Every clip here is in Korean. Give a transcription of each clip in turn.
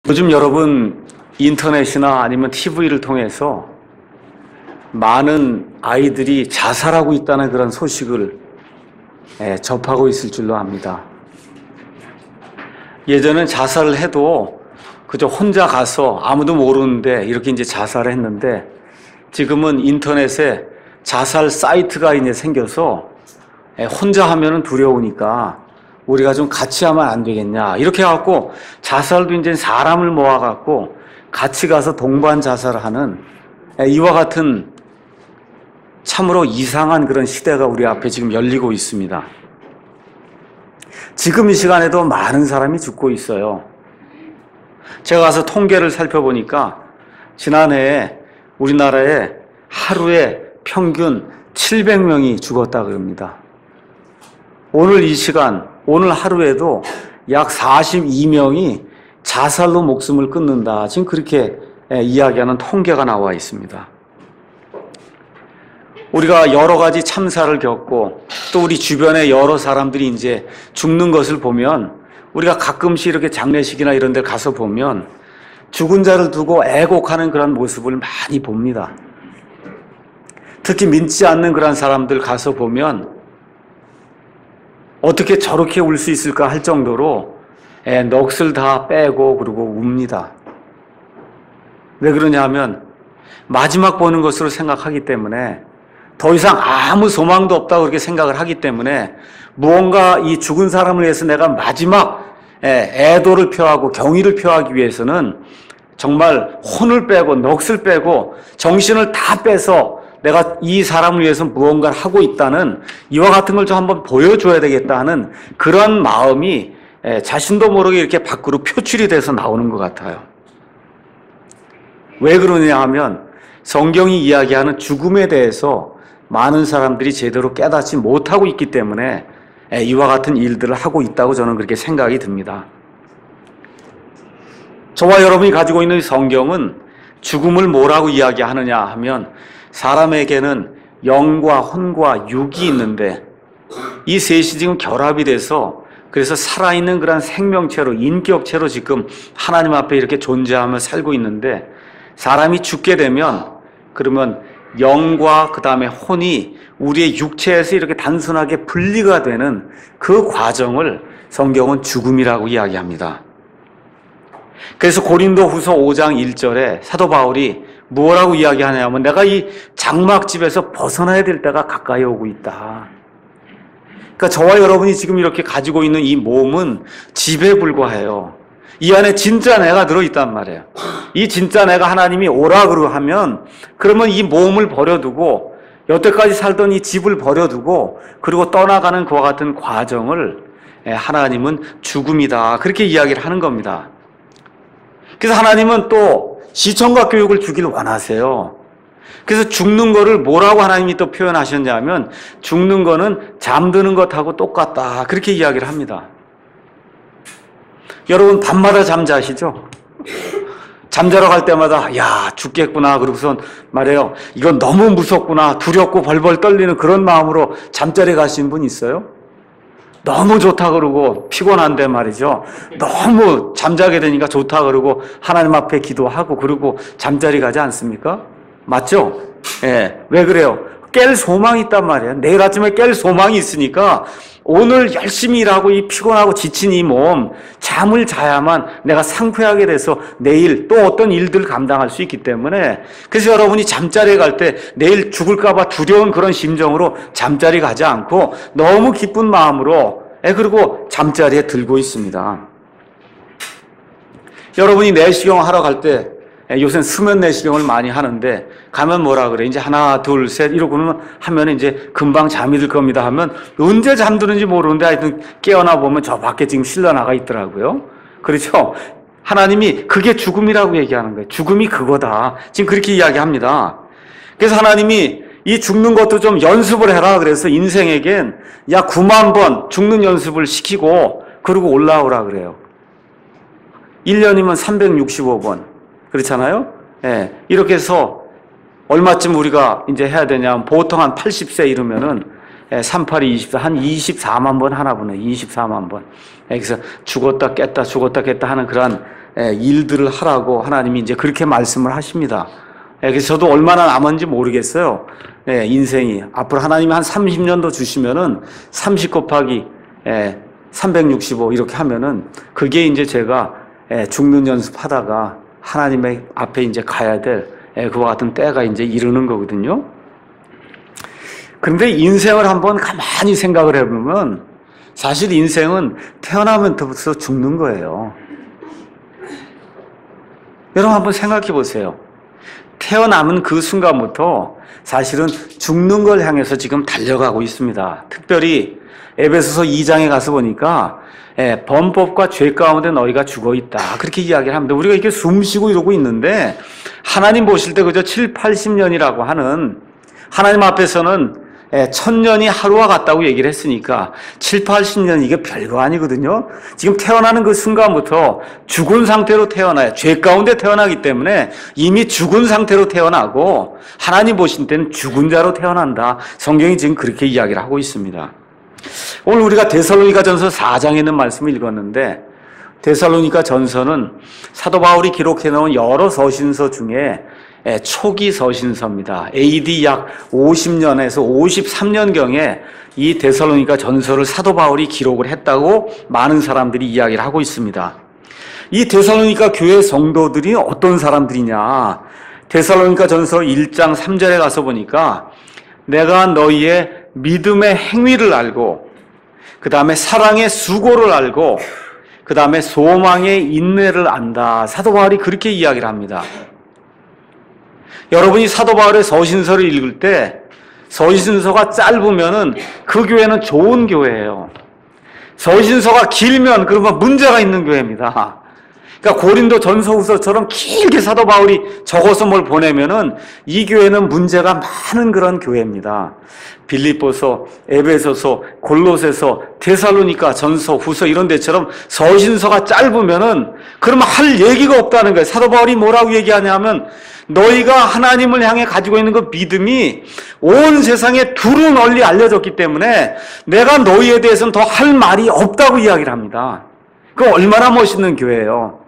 요즘 여러분 인터넷이나 아니면 TV를 통해서 많은 아이들이 자살하고 있다는 그런 소식을 접하고 있을 줄로 압니다. 예전엔 자살을 해도 그저 혼자 가서 아무도 모르는데 이렇게 이제 자살을 했는데, 지금은 인터넷에 자살 사이트가 이제 생겨서 혼자 하면은 두려우니까 우리가 좀 같이 하면 안 되겠냐, 이렇게 해갖고 자살도 이제 사람을 모아갖고 같이 가서 동반 자살을 하는 이와 같은 참으로 이상한 그런 시대가 우리 앞에 지금 열리고 있습니다. 지금 이 시간에도 많은 사람이 죽고 있어요. 제가 가서 통계를 살펴보니까 지난해에 우리나라에 하루에 평균 700명이 죽었다 그럽니다. 오늘 이 시간, 오늘 하루에도 약 42명이 자살로 목숨을 끊는다, 지금 그렇게 이야기하는 통계가 나와 있습니다. 우리가 여러 가지 참사를 겪고 또 우리 주변에 여러 사람들이 이제 죽는 것을 보면, 우리가 가끔씩 이렇게 장례식이나 이런 데 가서 보면 죽은 자를 두고 애곡하는 그런 모습을 많이 봅니다. 특히 믿지 않는 그런 사람들 가서 보면 어떻게 저렇게 울 수 있을까 할 정도로 넋을 다 빼고 그러고 웁니다. 왜 그러냐 하면 마지막 보는 것으로 생각하기 때문에, 더 이상 아무 소망도 없다고 그렇게 생각을 하기 때문에, 무언가 이 죽은 사람을 위해서 내가 마지막 애도를 표하고 경의를 표하기 위해서는 정말 혼을 빼고 넋을 빼고 정신을 다 빼서 내가 이 사람을 위해서 무언가를 하고 있다는, 이와 같은 걸 좀 한번 보여줘야 되겠다 하는 그런 마음이 자신도 모르게 이렇게 밖으로 표출이 돼서 나오는 것 같아요. 왜 그러냐 하면 성경이 이야기하는 죽음에 대해서 많은 사람들이 제대로 깨닫지 못하고 있기 때문에 이와 같은 일들을 하고 있다고 저는 그렇게 생각이 듭니다. 저와 여러분이 가지고 있는 성경은 죽음을 뭐라고 이야기하느냐 하면, 사람에게는 영과 혼과 육이 있는데 이 셋이 지금 결합이 돼서, 그래서 살아있는 그런 생명체로, 인격체로 지금 하나님 앞에 이렇게 존재하며 살고 있는데, 사람이 죽게 되면 그러면 영과 그 다음에 혼이 우리의 육체에서 이렇게 단순하게 분리가 되는 그 과정을 성경은 죽음이라고 이야기합니다. 그래서 고린도후서 5장 1절에 사도 바울이 뭐라고 이야기하냐면, 내가 이 장막집에서 벗어나야 될 때가 가까이 오고 있다. 그러니까 저와 여러분이 지금 이렇게 가지고 있는 이 몸은 집에 불과해요. 이 안에 진짜 내가 들어있단 말이에요. 이 진짜 내가 하나님이 오라고 하면, 그러면 이 몸을 버려두고 여태까지 살던 이 집을 버려두고 그리고 떠나가는 그와 같은 과정을 하나님은 죽음이다, 그렇게 이야기를 하는 겁니다. 그래서 하나님은 또 시청각 교육을 주길 원하세요. 그래서 죽는 거를 뭐라고 하나님이 또 표현하셨냐면, 죽는 거는 잠드는 것하고 똑같다, 그렇게 이야기를 합니다. 여러분 밤마다 잠자시죠? 잠자러 갈 때마다 야 죽겠구나 그러고선 말해요, 이건 너무 무섭구나, 두렵고 벌벌 떨리는 그런 마음으로 잠자리 가신 분 있어요? 너무 좋다 그러고 피곤한데 말이죠, 너무 잠자게 되니까 좋다 그러고 하나님 앞에 기도하고 그러고 잠자리 가지 않습니까? 맞죠? 예. 왜 그래요? 깰 소망이 있단 말이에요. 내일 아침에 깰 소망이 있으니까 오늘 열심히 일하고 이 피곤하고 지친 이 몸, 잠을 자야만 내가 상쾌하게 돼서 내일 또 어떤 일들을 감당할 수 있기 때문에, 그래서 여러분이 잠자리에 갈 때 내일 죽을까 봐 두려운 그런 심정으로 잠자리 가지 않고 너무 기쁜 마음으로 그리고 잠자리에 들고 있습니다. 여러분이 내시경 하러 갈 때, 요새는 수면 내시경을 많이 하는데 가면 뭐라 그래? 이제 하나 둘 셋 이러고는 하면 이제 금방 잠이 들 겁니다 하면 언제 잠드는지 모르는데 하여튼 깨어나 보면 저 밖에 지금 실려 나가 있더라고요. 그렇죠? 하나님이 그게 죽음이라고 얘기하는 거예요. 죽음이 그거다, 지금 그렇게 이야기합니다. 그래서 하나님이 이 죽는 것도 좀 연습을 해라, 그래서 인생에겐 약 9만 번 죽는 연습을 시키고 그러고 올라오라 그래요. 1년이면 365번 그렇잖아요? 예. 이렇게 해서 얼마쯤 우리가 이제 해야 되냐면, 보통 한 80세 이르면은 38이 24, 한 24만 번 하나 보네. 24만 번. 그래서 죽었다 깼다 죽었다 깼다 하는 그런 일들을 하라고 하나님이 이제 그렇게 말씀을 하십니다. 그래서 저도 얼마나 남았는지 모르겠어요. 인생이. 앞으로 하나님이 한 30년 더 주시면은 30 곱하기 365 이렇게 하면은 그게 이제 제가 죽는 연습하다가 하나님의 앞에 이제 가야 될 그와 같은 때가 이제 이르는 거거든요. 그런데 인생을 한번 가만히 생각을 해보면 사실 인생은 태어나면부터 죽는 거예요. 여러분 한번 생각해 보세요. 태어나는 그 순간부터 사실은 죽는 걸 향해서 지금 달려가고 있습니다. 특별히 에베소서 2장에 가서 보니까 범법과 죄 가운데 너희가 죽어 있다. 그렇게 이야기를 합니다. 우리가 이렇게 숨 쉬고 이러고 있는데 하나님 보실 때 그저 7, 80년이라고 하는 하나님 앞에서는 1000년이 하루와 같다고 얘기를 했으니까 7, 80년 이게 별거 아니거든요. 지금 태어나는 그 순간부터 죽은 상태로 태어나요. 죄 가운데 태어나기 때문에 이미 죽은 상태로 태어나고 하나님 보신 때는 죽은 자로 태어난다. 성경이 지금 그렇게 이야기를 하고 있습니다. 오늘 우리가 데살로니가 전서 4장에 있는 말씀을 읽었는데 데살로니가 전서는 사도 바울이 기록해 놓은 여러 서신서 중에 초기 서신서입니다. AD 약 50년에서 53년경에 이 데살로니가 전서를 사도 바울이 기록을 했다고 많은 사람들이 이야기를 하고 있습니다. 이 데살로니가 교회 성도들이 어떤 사람들이냐? 데살로니가 전서 1장 3절에 가서 보니까 내가 너희의 믿음의 행위를 알고 그 다음에 사랑의 수고를 알고 그 다음에 소망의 인내를 안다. 사도 바울이 그렇게 이야기를 합니다. 여러분이 사도 바울의 서신서를 읽을 때 서신서가 짧으면은 그 교회는 좋은 교회예요. 서신서가 길면 그러면 문제가 있는 교회입니다. 그러니까 고린도 전서후서처럼 길게 사도 바울이 적어서 뭘 보내면은 이 교회는 문제가 많은 그런 교회입니다. 빌립보서, 에베소서, 골로새서, 데살로니가 전서, 후서 이런 데처럼 서신서가 짧으면은 그러면 할 얘기가 없다는 거예요. 사도 바울이 뭐라고 얘기하냐면 너희가 하나님을 향해 가지고 있는 그 믿음이 온 세상에 두루 널리 알려졌기 때문에 내가 너희에 대해서는 더 할 말이 없다고 이야기를 합니다. 그 얼마나 멋있는 교회예요.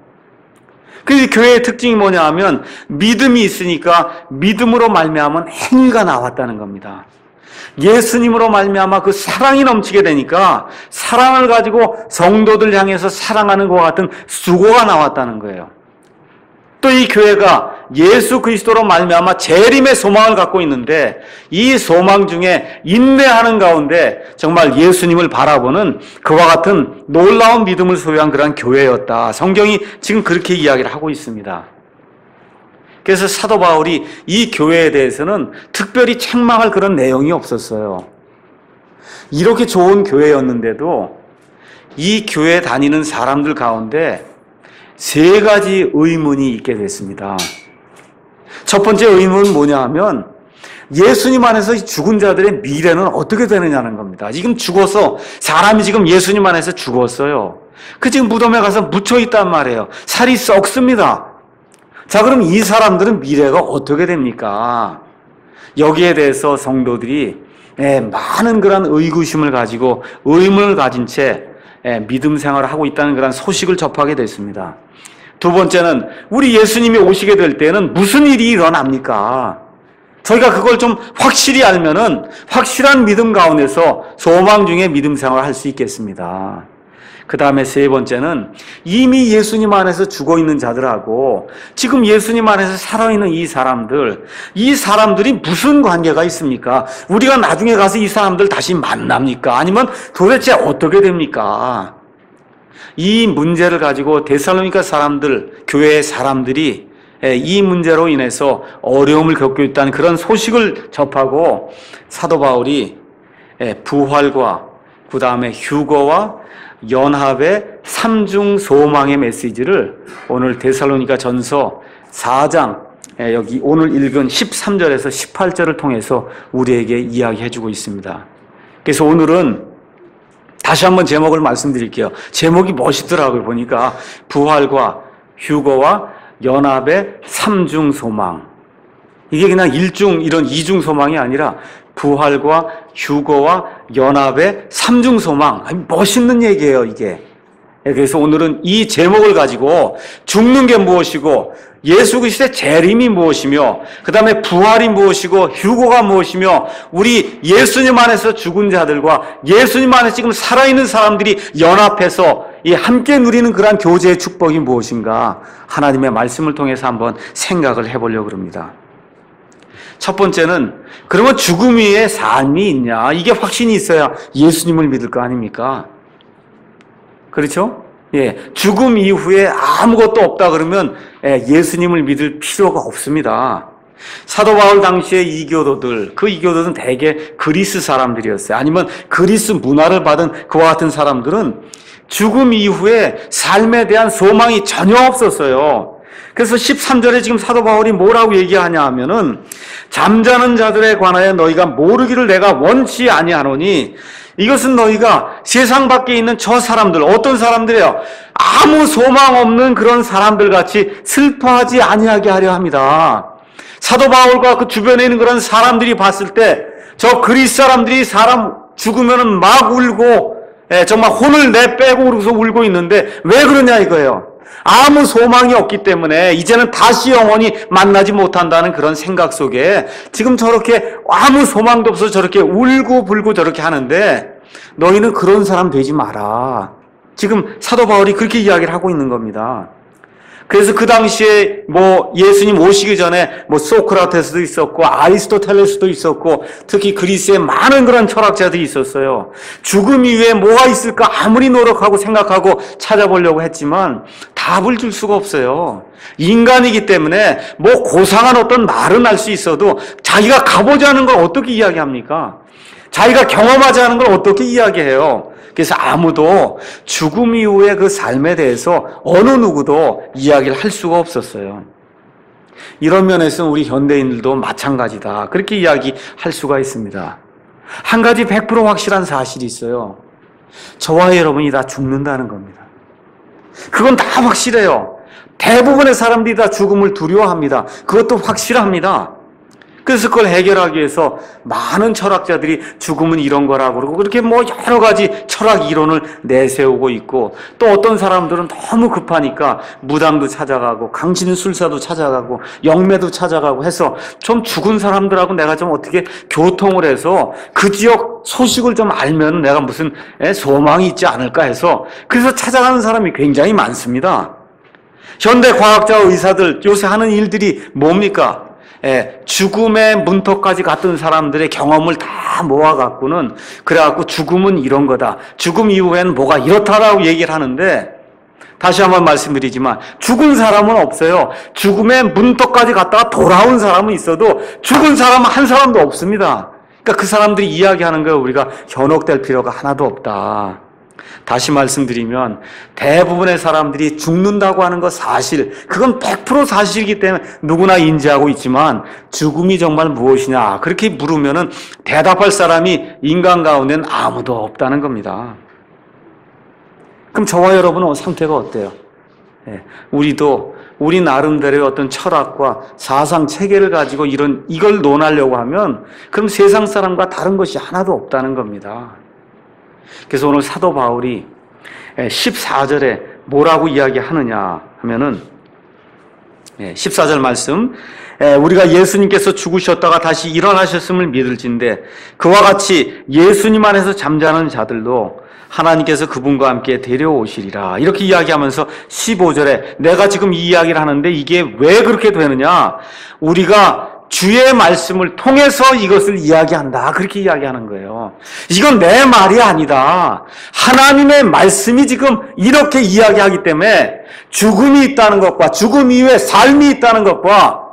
그 교회의 특징이 뭐냐 하면 믿음이 있으니까 믿음으로 말미암은 행위가 나왔다는 겁니다. 예수님으로 말미암아 그 사랑이 넘치게 되니까 사랑을 가지고 성도들 향해서 사랑하는 것과 같은 수고가 나왔다는 거예요. 또 이 교회가 예수 그리스도로 말미암아 재림의 소망을 갖고 있는데 이 소망 중에 인내하는 가운데 정말 예수님을 바라보는 그와 같은 놀라운 믿음을 소유한 그러한 교회였다. 성경이 지금 그렇게 이야기를 하고 있습니다. 그래서 사도 바울이 이 교회에 대해서는 특별히 책망할 그런 내용이 없었어요. 이렇게 좋은 교회였는데도 이 교회 다니는 사람들 가운데 세 가지 의문이 있게 됐습니다. 첫 번째 의문은 뭐냐 하면 예수님 안에서 죽은 자들의 미래는 어떻게 되느냐는 겁니다. 지금 죽어서 사람이 지금 예수님 안에서 죽었어요. 그 지금 무덤에 가서 묻혀 있단 말이에요. 살이 썩습니다. 자, 그럼 이 사람들은 미래가 어떻게 됩니까? 여기에 대해서 성도들이 많은 그런 의구심을 가지고 의문을 가진 채 믿음 생활을 하고 있다는 그런 소식을 접하게 됐습니다. 두 번째는 우리 예수님이 오시게 될 때는 무슨 일이 일어납니까? 저희가 그걸 좀 확실히 알면은 확실한 믿음 가운데서 소망 중에 믿음 생활을 할 수 있겠습니다. 그 다음에 세 번째는 이미 예수님 안에서 죽어 있는 자들하고 지금 예수님 안에서 살아있는 이 사람들이 무슨 관계가 있습니까? 우리가 나중에 가서 이 사람들 다시 만납니까? 아니면 도대체 어떻게 됩니까? 이 문제를 가지고 데살로니가 사람들, 교회의 사람들이 이 문제로 인해서 어려움을 겪고 있다는 그런 소식을 접하고 사도 바울이 부활과 그 다음에 휴거와 연합의 삼중 소망의 메시지를 오늘 데살로니가 전서 4장 여기 오늘 읽은 13절에서 18절을 통해서 우리에게 이야기해주고 있습니다. 그래서 오늘은 다시 한번 제목을 말씀드릴게요. 제목이 멋있더라고요. 보니까 부활과 휴거와 연합의 삼중 소망. 이게 그냥 이런 이중 소망이 아니라 부활과 휴거와 연합의 삼중 소망. 멋있는 얘기예요, 이게. 그래서 오늘은 이 제목을 가지고 죽는 게 무엇이고 예수 그리스도의 재림이 무엇이며 그 다음에 부활이 무엇이고 휴거가 무엇이며 우리 예수님 안에서 죽은 자들과 예수님 안에 지금 살아있는 사람들이 연합해서 이 함께 누리는 그러한 교제의 축복이 무엇인가 하나님의 말씀을 통해서 한번 생각을 해보려고 합니다. 첫 번째는 그러면 죽음 위에 삶이 있냐, 이게 확신이 있어야 예수님을 믿을 거 아닙니까? 그렇죠? 예, 죽음 이후에 아무것도 없다 그러면 예수님을 믿을 필요가 없습니다. 사도 바울 당시의 이교도들, 그 이교도들은 대개 그리스 사람들이었어요. 아니면 그리스 문화를 받은 그와 같은 사람들은 죽음 이후에 삶에 대한 소망이 전혀 없었어요. 그래서 13절에 지금 사도 바울이 뭐라고 얘기하냐 하면은 잠자는 자들에 관하여 너희가 모르기를 내가 원치 아니하노니 이것은 너희가 세상 밖에 있는 저 사람들, 어떤 사람들이에요? 아무 소망 없는 그런 사람들 같이 슬퍼하지 아니하게 하려 합니다. 사도 바울과 그 주변에 있는 그런 사람들이 봤을 때 저 그리스 사람들이 사람 죽으면은 막 울고 정말 혼을 내빼고 그러고서 울고 있는데 왜 그러냐 이거예요. 아무 소망이 없기 때문에 이제는 다시 영원히 만나지 못한다는 그런 생각 속에 지금 저렇게 아무 소망도 없어서 저렇게 울고 불고 저렇게 하는데 너희는 그런 사람 되지 마라. 지금 사도 바울이 그렇게 이야기를 하고 있는 겁니다. 그래서 그 당시에 예수님 오시기 전에 소크라테스도 있었고 아리스토텔레스도 있었고 특히 그리스에 많은 그런 철학자들이 있었어요. 죽음 이후에 뭐가 있을까 아무리 노력하고 생각하고 찾아보려고 했지만 답을 줄 수가 없어요. 인간이기 때문에 고상한 어떤 말은 할 수 있어도 자기가 가보지 않은 걸 어떻게 이야기합니까? 자기가 경험하지 않은 걸 어떻게 이야기해요? 그래서 아무도 죽음 이후의 그 삶에 대해서 어느 누구도 이야기를 할 수가 없었어요. 이런 면에서는 우리 현대인들도 마찬가지다. 그렇게 이야기할 수가 있습니다. 한 가지 100% 확실한 사실이 있어요. 저와 여러분이 다 죽는다는 겁니다. 그건 다 확실해요. 대부분의 사람들이 다 죽음을 두려워합니다. 그것도 확실합니다. 그래서 그걸 해결하기 위해서 많은 철학자들이 죽음은 이런 거라고 그러고 그렇게 여러 가지 철학 이론을 내세우고 있고 또 어떤 사람들은 너무 급하니까 무당도 찾아가고 강신술사도 찾아가고 영매도 찾아가고 해서 좀 죽은 사람들하고 내가 좀 어떻게 교통을 해서 그 지역 소식을 좀 알면 내가 무슨 소망이 있지 않을까 해서 그래서 찾아가는 사람이 굉장히 많습니다. 현대 과학자와 의사들 요새 하는 일들이 뭡니까? 죽음의 문턱까지 갔던 사람들의 경험을 다 모아갖고는 그래갖고 죽음은 이런 거다. 죽음 이후에는 뭐가 이렇다라고 얘기를 하는데 다시 한번 말씀드리지만 죽은 사람은 없어요. 죽음의 문턱까지 갔다가 돌아온 사람은 있어도 죽은 사람은 한 사람도 없습니다. 그러니까 그 사람들이 이야기하는 거 우리가 현혹될 필요가 하나도 없다. 다시 말씀드리면 대부분의 사람들이 죽는다고 하는 거 사실, 그건 100% 사실이기 때문에 누구나 인지하고 있지만 죽음이 정말 무엇이냐 그렇게 물으면은 대답할 사람이 인간 가운데는 아무도 없다는 겁니다. 그럼 저와 여러분은 상태가 어때요? 우리도 우리 나름대로의 어떤 철학과 사상 체계를 가지고 이걸 논하려고 하면 그럼 세상 사람과 다른 것이 하나도 없다는 겁니다. 그래서 오늘 사도 바울이 14절에 뭐라고 이야기하느냐 하면은 14절 말씀, 우리가 예수님께서 죽으셨다가 다시 일어나셨음을 믿을진데 그와 같이 예수님 안에서 잠자는 자들도 하나님께서 그분과 함께 데려오시리라. 이렇게 이야기하면서 15절에 내가 지금 이 이야기를 하는데 이게 왜 그렇게 되느냐? 우리가 주의 말씀을 통해서 이것을 이야기한다. 그렇게 이야기하는 거예요. 이건 내 말이 아니다. 하나님의 말씀이 지금 이렇게 이야기하기 때문에 죽음이 있다는 것과 죽음 이후에 삶이 있다는 것과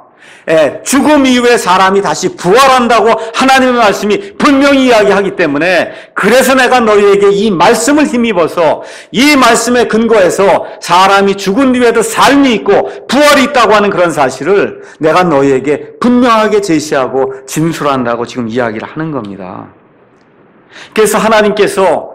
죽음 이후에 사람이 다시 부활한다고 하나님의 말씀이 분명히 이야기하기 때문에 그래서 내가 너희에게 이 말씀을 힘입어서 이 말씀에 근거해서 사람이 죽은 뒤에도 삶이 있고 부활이 있다고 하는 그런 사실을 내가 너희에게 분명하게 제시하고 진술한다고 지금 이야기를 하는 겁니다. 그래서 하나님께서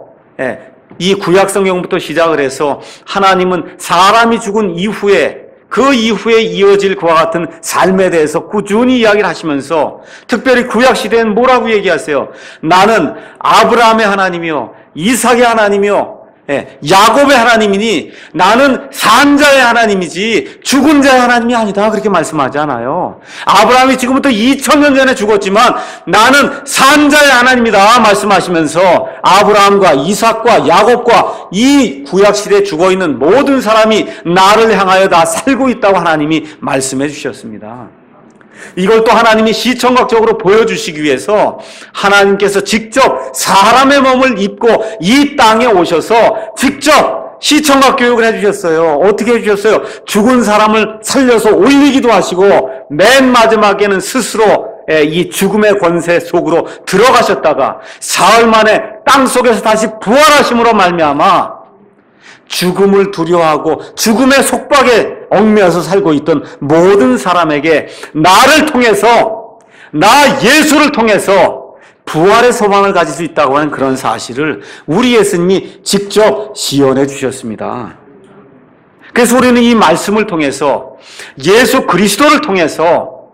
이 구약 성경부터 시작을 해서 하나님은 사람이 죽은 이후에 그 이후에 이어질 그와 같은 삶에 대해서 꾸준히 이야기를 하시면서 특별히 구약시대엔 뭐라고 얘기하세요? 나는 아브라함의 하나님이요 이삭의 하나님이요 야곱의 하나님이니 나는 산 자의 하나님이지 죽은 자의 하나님이 아니다. 그렇게 말씀하지 않아요. 아브라함이 지금부터 2000년 전에 죽었지만 나는 산 자의 하나님이다 말씀하시면서 아브라함과 이삭과 야곱과 이 구약시대에 죽어있는 모든 사람이 나를 향하여 다 살고 있다고 하나님이 말씀해 주셨습니다. 이걸 또 하나님이 시청각적으로 보여주시기 위해서 하나님께서 직접 사람의 몸을 입고 이 땅에 오셔서 직접 시청각 교육을 해주셨어요. 어떻게 해주셨어요? 죽은 사람을 살려서 올리기도 하시고 맨 마지막에는 스스로 이 죽음의 권세 속으로 들어가셨다가 사흘 만에 땅 속에서 다시 부활하심으로 말미암아 죽음을 두려워하고 죽음의 속박에 얽매여서 살고 있던 모든 사람에게 나를 통해서, 나 예수를 통해서 부활의 소망을 가질 수 있다고 하는 그런 사실을 우리 예수님이 직접 시연해 주셨습니다. 그래서 우리는 이 말씀을 통해서 예수 그리스도를 통해서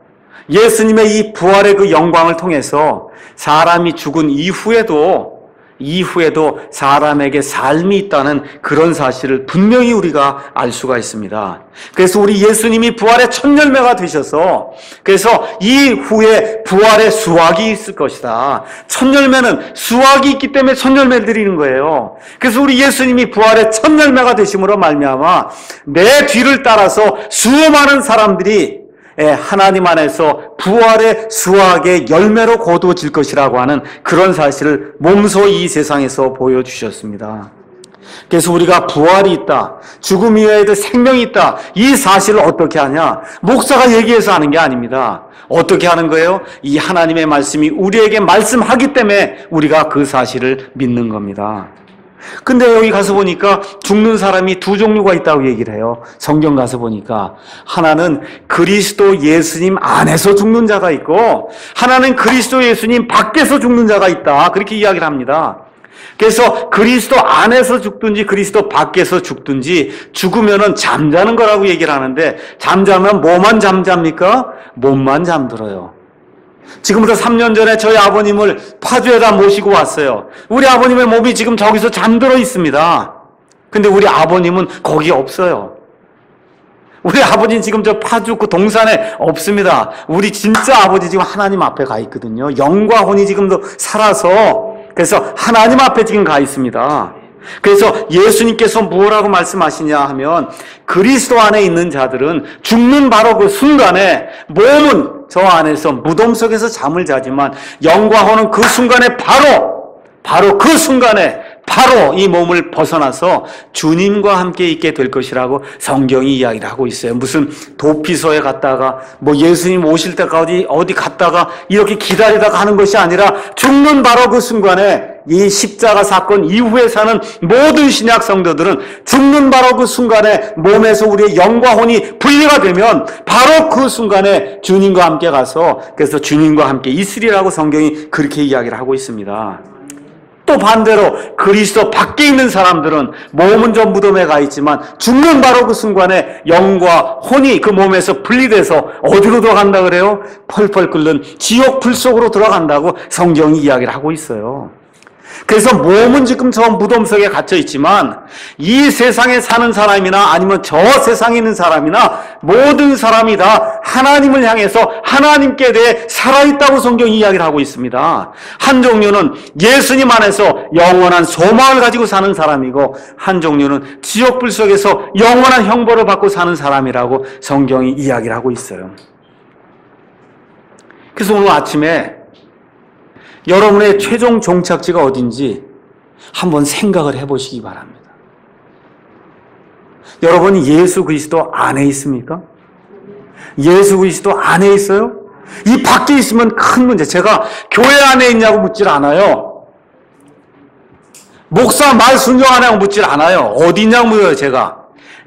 예수님의 이 부활의 그 영광을 통해서 사람이 죽은 이후에도 사람에게 삶이 있다는 그런 사실을 분명히 우리가 알 수가 있습니다. 그래서 우리 예수님이 부활의 첫 열매가 되셔서 그래서 이후에 부활의 수확이 있을 것이다. 첫 열매는 수확이 있기 때문에 첫 열매를 드리는 거예요. 그래서 우리 예수님이 부활의 첫 열매가 되심으로 말미암아 내 뒤를 따라서 수많은 사람들이 하나님 안에서 부활의 수확의 열매로 거두어질 것이라고 하는 그런 사실을 몸소 이 세상에서 보여주셨습니다. 그래서 우리가 부활이 있다, 죽음 이외에도 생명이 있다, 이 사실을 어떻게 하냐? 목사가 얘기해서 하는 게 아닙니다. 어떻게 하는 거예요? 이 하나님의 말씀이 우리에게 말씀하기 때문에 우리가 그 사실을 믿는 겁니다. 근데 여기 가서 보니까 죽는 사람이 두 종류가 있다고 얘기를 해요. 성경 가서 보니까 하나는 그리스도 예수님 안에서 죽는 자가 있고 하나는 그리스도 예수님 밖에서 죽는 자가 있다. 그렇게 이야기를 합니다. 그래서 그리스도 안에서 죽든지 그리스도 밖에서 죽든지 죽으면은 잠자는 거라고 얘기를 하는데 잠자면 뭐만 잠잡니까? 몸만 잠들어요. 지금부터 3년 전에 저희 아버님을 파주에다 모시고 왔어요. 우리 아버님의 몸이 지금 저기서 잠들어 있습니다. 근데 우리 아버님은 거기 없어요. 우리 아버지는 지금 저 파주 그 동산에 없습니다. 우리 진짜 아버지 지금 하나님 앞에 가 있거든요. 영과 혼이 지금도 살아서 그래서 하나님 앞에 지금 가 있습니다. 그래서 예수님께서 뭐라고 말씀하시냐 하면 그리스도 안에 있는 자들은 죽는 바로 그 순간에 몸은 저 안에서 무덤 속에서 잠을 자지만 영과 혼은 그 순간에 바로 그 순간에 바로 이 몸을 벗어나서 주님과 함께 있게 될 것이라고 성경이 이야기를 하고 있어요. 무슨 도피소에 갔다가 뭐 예수님 오실 때까지 어디 갔다가 이렇게 기다리다가 하는 것이 아니라 죽는 바로 그 순간에 이 십자가 사건 이후에 사는 모든 신약 성도들은 죽는 바로 그 순간에 몸에서 우리의 영과 혼이 분리가 되면 바로 그 순간에 주님과 함께 가서 그래서 주님과 함께 있으리라고 성경이 그렇게 이야기를 하고 있습니다. 또 반대로 그리스도 밖에 있는 사람들은 몸은 저 무덤에 가 있지만 죽는 바로 그 순간에 영과 혼이 그 몸에서 분리돼서 어디로 들어간다 그래요? 펄펄 끓는 지옥 불 속으로 들어간다고 성경이 이야기를 하고 있어요. 그래서 몸은 지금 저 무덤 속에 갇혀 있지만 이 세상에 사는 사람이나 아니면 저 세상에 있는 사람이나 모든 사람이 다 하나님을 향해서 하나님께 대해 살아있다고 성경이 이야기를 하고 있습니다. 한 종류는 예수님 안에서 영원한 소망을 가지고 사는 사람이고 한 종류는 지옥불 속에서 영원한 형벌을 받고 사는 사람이라고 성경이 이야기를 하고 있어요. 그래서 오늘 아침에 여러분의 최종 종착지가 어딘지 한번 생각을 해보시기 바랍니다. 여러분이 예수 그리스도 안에 있습니까? 예수 그리스도 안에 있어요? 이 밖에 있으면 큰 문제. 제가 교회 안에 있냐고 묻질 않아요. 목사 말 순종하냐고 묻질 않아요. 어디 있냐고 물어요, 제가.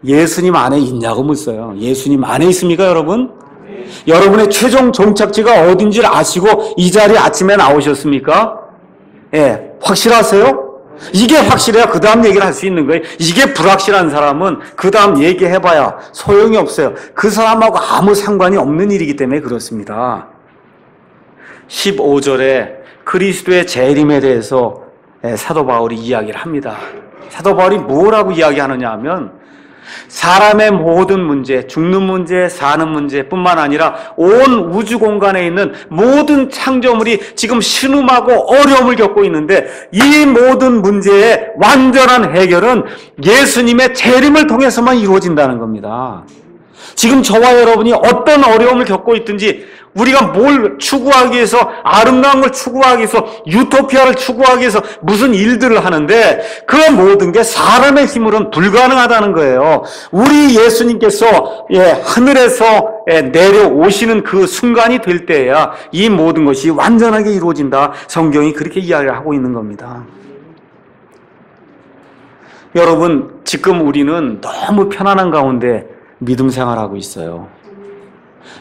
예수님 안에 있냐고 묻어요. 예수님 안에 있습니까, 여러분? 여러분의 최종 종착지가 어딘지를 아시고 이 자리에 아침에 나오셨습니까? 예, 확실하세요? 이게 확실해야 그 다음 얘기를 할 수 있는 거예요. 이게 불확실한 사람은 그 다음 얘기해봐야 소용이 없어요. 그 사람하고 아무 상관이 없는 일이기 때문에 그렇습니다. 15절에 그리스도의 재림에 대해서 사도 바울이 이야기를 합니다. 사도 바울이 뭐라고 이야기하느냐 하면 사람의 모든 문제, 죽는 문제, 사는 문제뿐만 아니라 온 우주 공간에 있는 모든 창조물이 지금 신음하고 어려움을 겪고 있는데 이 모든 문제의 완전한 해결은 예수님의 재림을 통해서만 이루어진다는 겁니다. 지금 저와 여러분이 어떤 어려움을 겪고 있든지 우리가 뭘 추구하기 위해서, 아름다운 걸 추구하기 위해서, 유토피아를 추구하기 위해서 무슨 일들을 하는데 그 모든 게 사람의 힘으로는 불가능하다는 거예요. 우리 예수님께서 하늘에서 내려오시는 그 순간이 될 때야 이 모든 것이 완전하게 이루어진다. 성경이 그렇게 이야기를 하고 있는 겁니다. 여러분, 지금 우리는 너무 편안한 가운데 믿음 생활하고 있어요.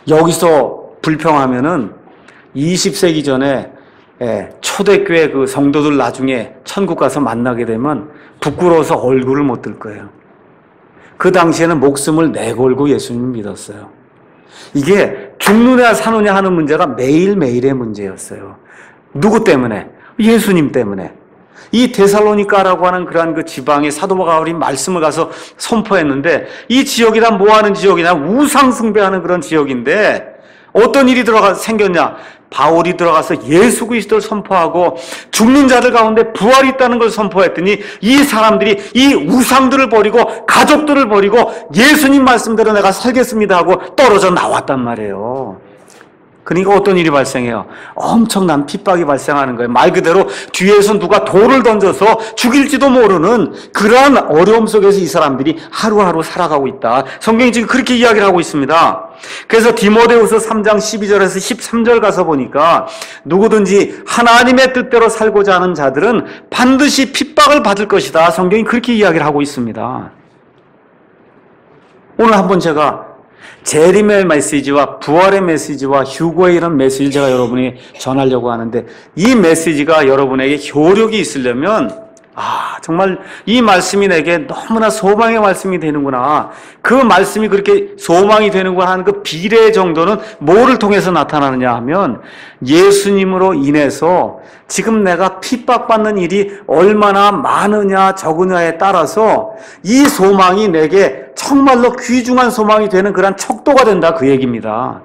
여기서 불평하면은 20세기 전에 초대교회 그 성도들 나중에 천국 가서 만나게 되면 부끄러워서 얼굴을 못 들 거예요. 그 당시에는 목숨을 내걸고 예수님을 믿었어요. 이게 죽느냐 사느냐 하는 문제가 매일매일의 문제였어요. 누구 때문에? 예수님 때문에. 이 데살로니가라고 하는 그러한 그 지방에 사도 바울이 말씀을 가서 선포했는데 이 지역이 다 뭐 하는 지역이냐? 우상 숭배하는 그런 지역인데 어떤 일이 생겼냐? 바울이 들어가서 예수 그리스도를 선포하고 죽는 자들 가운데 부활이 있다는 걸 선포했더니 이 사람들이 이 우상들을 버리고 가족들을 버리고 예수님 말씀대로 내가 살겠습니다 하고 떨어져 나왔단 말이에요. 그러니까 어떤 일이 발생해요? 엄청난 핍박이 발생하는 거예요. 말 그대로 뒤에서 누가 돌을 던져서 죽일지도 모르는 그러한 어려움 속에서 이 사람들이 하루하루 살아가고 있다. 성경이 지금 그렇게 이야기를 하고 있습니다. 그래서 디모데후서 3장 12절에서 13절 가서 보니까 누구든지 하나님의 뜻대로 살고자 하는 자들은 반드시 핍박을 받을 것이다. 성경이 그렇게 이야기를 하고 있습니다. 오늘 한번 제가 재림의 메시지와 부활의 메시지와 휴거의 이런 메시지를 제가 여러분이 전하려고 하는데 이 메시지가 여러분에게 효력이 있으려면 정말 이 말씀이 내게 너무나 소망의 말씀이 되는구나. 그 말씀이 그렇게 소망이 되는구나 하는 그 비례 정도는 뭐를 통해서 나타나느냐 하면 예수님으로 인해서 지금 내가 핍박받는 일이 얼마나 많으냐 적으냐에 따라서 이 소망이 내게 정말로 귀중한 소망이 되는 그런 척도가 된다 그 얘기입니다.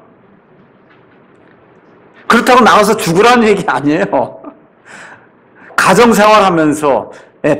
그렇다고 나가서 죽으라는 얘기 아니에요. 가정생활하면서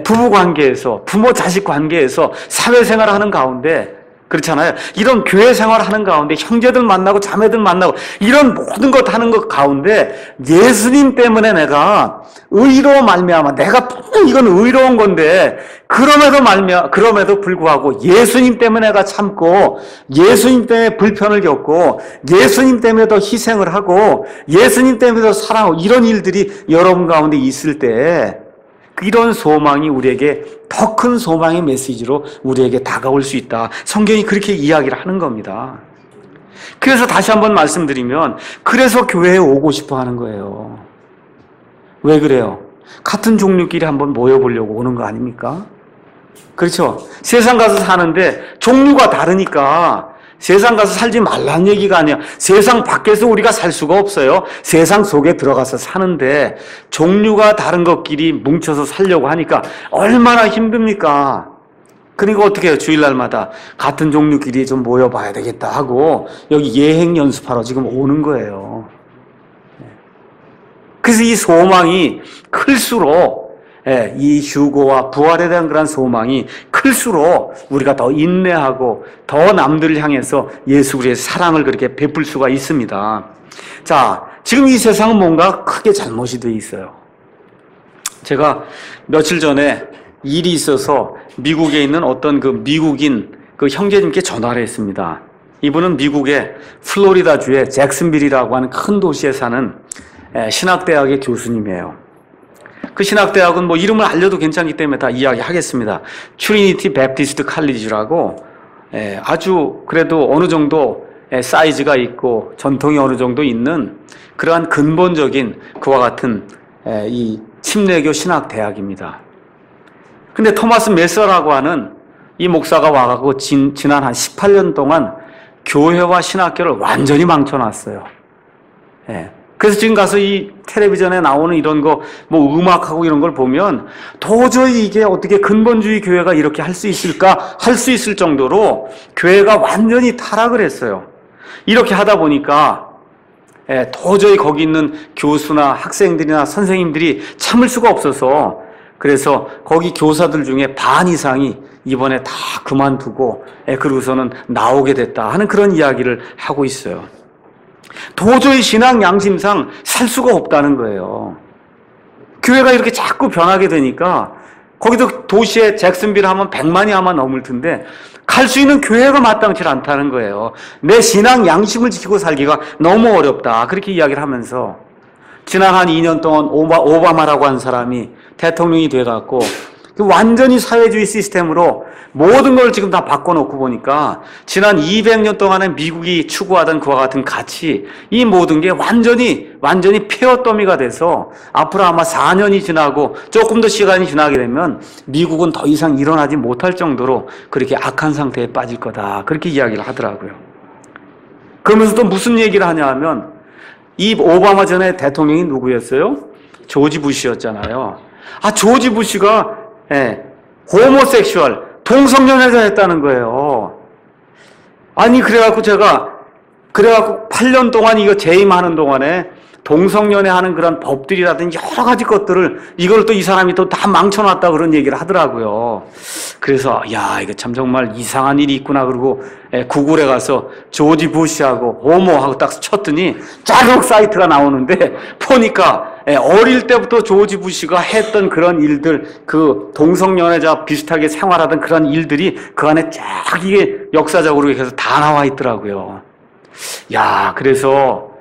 부부관계에서 부모 자식 관계에서 사회생활을 하는 가운데 그렇잖아요. 이런 교회 생활하는 가운데 형제들 만나고 자매들 만나고 이런 모든 것 하는 것 가운데 예수님 때문에 내가 의로 말미암아 내가 분명 이건 의로운 건데 그럼에도 불구하고 예수님 때문에 내가 참고 예수님 때문에 불편을 겪고 예수님 때문에 더 희생을 하고 예수님 때문에 더 사랑하고 이런 일들이 여러분 가운데 있을 때 이런 소망이 우리에게 더 큰 소망의 메시지로 우리에게 다가올 수 있다. 성경이 그렇게 이야기를 하는 겁니다. 그래서 다시 한번 말씀드리면 그래서 교회에 오고 싶어 하는 거예요. 왜 그래요? 같은 종류끼리 한번 모여보려고 오는 거 아닙니까? 그렇죠? 세상 가서 사는데 종류가 다르니까 세상 가서 살지 말라는 얘기가 아니야. 세상 밖에서 우리가 살 수가 없어요. 세상 속에 들어가서 사는데 종류가 다른 것끼리 뭉쳐서 살려고 하니까 얼마나 힘듭니까? 그러니까 어떻게 해요? 주일날마다 같은 종류끼리 좀 모여봐야 되겠다 하고 여기 예행 연습하러 지금 오는 거예요. 그래서 이 소망이 클수록 이 휴거와 부활에 대한 그런 소망이 클수록 우리가 더 인내하고 더 남들을 향해서 예수 그리스도의 사랑을 그렇게 베풀 수가 있습니다. 자, 지금 이 세상은 뭔가 크게 잘못이 돼 있어요. 제가 며칠 전에 일이 있어서 미국에 있는 어떤 그 미국인 그 형제님께 전화를 했습니다. 이분은 미국의 플로리다주의 잭슨빌이라고 하는 큰 도시에 사는 신학대학의 교수님이에요. 그 신학대학은 뭐 이름을 알려도 괜찮기 때문에 다 이야기하겠습니다. 트리니티 베프티스트 칼리지라고 아주 그래도 어느 정도 사이즈가 있고 전통이 어느 정도 있는 그러한 근본적인 그와 같은 이 침례교 신학대학입니다. 근데 토마스 메서라고 하는 이 목사가 와가지고 지난 한 18년 동안 교회와 신학교를 완전히 망쳐놨어요. 그래서 지금 가서 이 텔레비전에 나오는 이런 거, 뭐 음악하고 이런 걸 보면 도저히 이게 어떻게 근본주의 교회가 이렇게 할 수 있을까? 할 수 있을 정도로 교회가 완전히 타락을 했어요. 이렇게 하다 보니까 도저히 거기 있는 교수나 학생들이나 선생님들이 참을 수가 없어서 그래서 거기 교사들 중에 반 이상이 이번에 다 그만두고 그러고서는 나오게 됐다 하는 그런 이야기를 하고 있어요. 도저히 신앙 양심상 살 수가 없다는 거예요. 교회가 이렇게 자꾸 변하게 되니까 거기도 도시에 잭슨빌 하면 100만이 아마 넘을 텐데 갈 수 있는 교회가 마땅치 않다는 거예요. 내 신앙 양심을 지키고 살기가 너무 어렵다. 그렇게 이야기를 하면서 지난 한 2년 동안 오바마라고 한 사람이 대통령이 돼갖고 완전히 사회주의 시스템으로 모든 걸 지금 다 바꿔놓고 보니까 지난 200년 동안에 미국이 추구하던 그와 같은 가치, 이 모든 게 완전히 폐허더미가 돼서 앞으로 아마 4년이 지나고 조금 더 시간이 지나게 되면 미국은 더 이상 일어나지 못할 정도로 그렇게 악한 상태에 빠질 거다. 그렇게 이야기를 하더라고요. 그러면서 또 무슨 얘기를 하냐 하면 이 오바마 전에 대통령이 누구였어요? 조지 부시였잖아요. 조지 부시가 호모섹슈얼, 동성연애자였다는 거예요. 아니, 그래갖고 8년 동안 이거 재임하는 동안에 동성연애 하는 그런 법들이라든지 여러 가지 것들을 이걸 또 이 사람이 또 다 망쳐놨다 그런 얘기를 하더라고요. 그래서 이거 참 정말 이상한 일이 있구나. 그러고 구글에 가서 조지 부시하고 호모하고 딱 쳤더니 짜르륵 사이트가 나오는데 보니까 어릴 때부터 조지 부시가 했던 그런 일들, 그 동성연애자 비슷하게 생활하던 그런 일들이 그 안에 쫙 이게 역사적으로 해서 다 나와 있더라고요. 그래서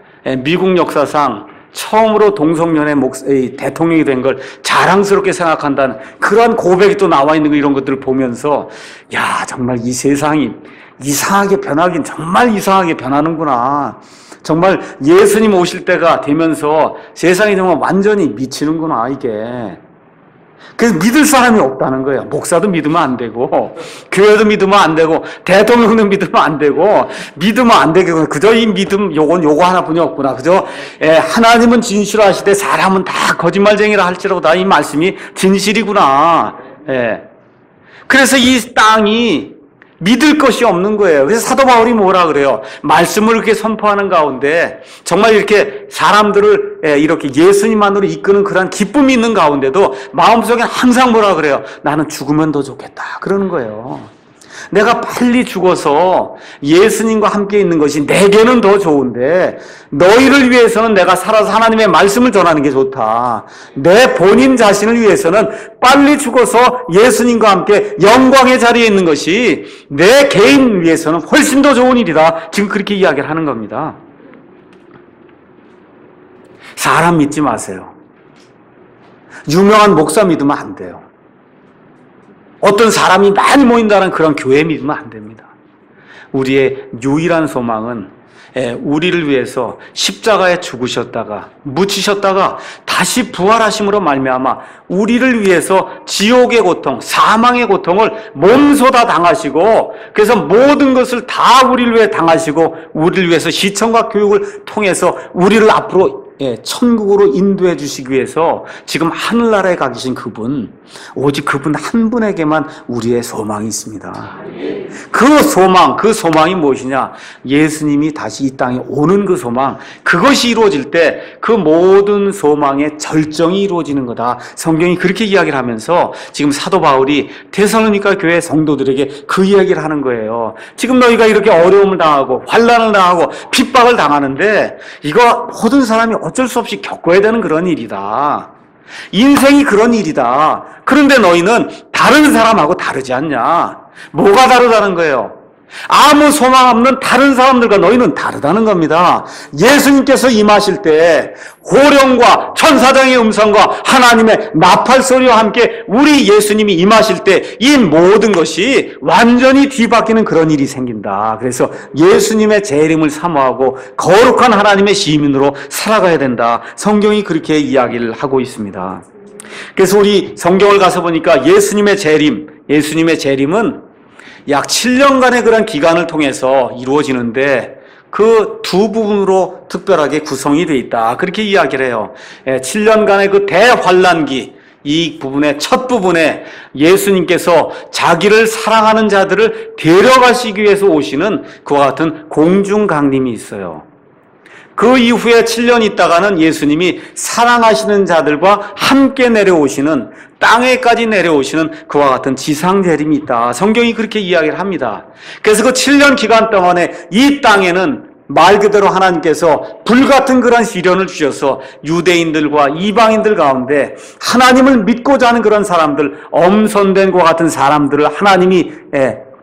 미국 역사상 처음으로 동성연애 대통령이 된 걸 자랑스럽게 생각한다는 그런 고백이 또 나와 있는 거, 이런 것들을 보면서 정말 이 세상이 이상하게 변하긴 정말 이상하게 변하는구나. 정말 예수님 오실 때가 되면서 세상이 정말 완전히 미치는구나, 이게. 그래서 믿을 사람이 없다는 거예요. 목사도 믿으면 안 되고, 교회도 믿으면 안 되고, 대통령도 믿으면 안 되고, 믿으면 안 되고, 그저 이 믿음, 요거 하나뿐이 없구나. 그저, 하나님은 진실하시되 사람은 다 거짓말쟁이라 할지라도 다 이 말씀이 진실이구나. 그래서 이 땅이 믿을 것이 없는 거예요. 그래서 사도 바울이 뭐라 그래요? 말씀을 이렇게 선포하는 가운데 정말 이렇게 사람들을 이렇게 예수님만으로 이끄는 그런 기쁨이 있는 가운데도 마음속에 항상 뭐라 그래요? 나는 죽으면 더 좋겠다. 그러는 거예요. 내가 빨리 죽어서 예수님과 함께 있는 것이 내게는 더 좋은데 너희를 위해서는 내가 살아서 하나님의 말씀을 전하는 게 좋다. 내 본인 자신을 위해서는 빨리 죽어서 예수님과 함께 영광의 자리에 있는 것이 내 개인 위해서는 훨씬 더 좋은 일이다. 지금 그렇게 이야기를 하는 겁니다. 사람 믿지 마세요. 유명한 목사 믿으면 안 돼요. 어떤 사람이 많이 모인다는 그런 교회 믿으면 안 됩니다. 우리의 유일한 소망은 우리를 위해서 십자가에 죽으셨다가 묻히셨다가 다시 부활하심으로 말미암아 우리를 위해서 지옥의 고통, 사망의 고통을 몸소 다 당하시고 그래서 모든 것을 다 우리를 위해 당하시고 우리를 위해서 시청과 교육을 통해서 우리를 앞으로 천국으로 인도해 주시기 위해서 지금 하늘나라에 가 계신 그분, 오직 그분 한 분에게만 우리의 소망이 있습니다. 그 소망이 무엇이냐? 예수님이 다시 이 땅에 오는 그 소망, 그것이 이루어질 때 그 모든 소망의 절정이 이루어지는 거다. 성경이 그렇게 이야기를 하면서 지금 사도 바울이 데살로니가 교회 성도들에게 그 이야기를 하는 거예요. 지금 너희가 이렇게 어려움을 당하고 환난을 당하고 핍박을 당하는데 이거 모든 사람이 어쩔 수 없이 겪어야 되는 그런 일이다. 인생이 그런 일이다. 그런데 너희는 다른 사람하고 다르지 않냐? 뭐가 다르다는 거예요? 아무 소망 없는 다른 사람들과 너희는 다르다는 겁니다. 예수님께서 임하실 때 호령과 천사장의 음성과 하나님의 나팔 소리와 함께 우리 예수님이 임하실 때 이 모든 것이 완전히 뒤바뀌는 그런 일이 생긴다. 그래서 예수님의 재림을 사모하고 거룩한 하나님의 시민으로 살아가야 된다. 성경이 그렇게 이야기를 하고 있습니다. 그래서 우리 성경을 가서 보니까 예수님의 재림은 약 7년간의 그런 기간을 통해서 이루어지는데 그 두 부분으로 특별하게 구성이 되어 있다. 그렇게 이야기를 해요. 7년간의 그 대환란기, 이 부분의 첫 부분에 예수님께서 자기를 사랑하는 자들을 데려가시기 위해서 오시는 그와 같은 공중강림이 있어요. 그 이후에 7년 있다가는 예수님이 사랑하시는 자들과 함께 내려오시는, 땅에까지 내려오시는 그와 같은 지상재림이 있다. 성경이 그렇게 이야기를 합니다. 그래서 그 7년 기간 동안에 이 땅에는 말 그대로 하나님께서 불같은 그런 시련을 주셔서 유대인들과 이방인들 가운데 하나님을 믿고자 하는 그런 사람들, 엄선된 것 같은 사람들을 하나님이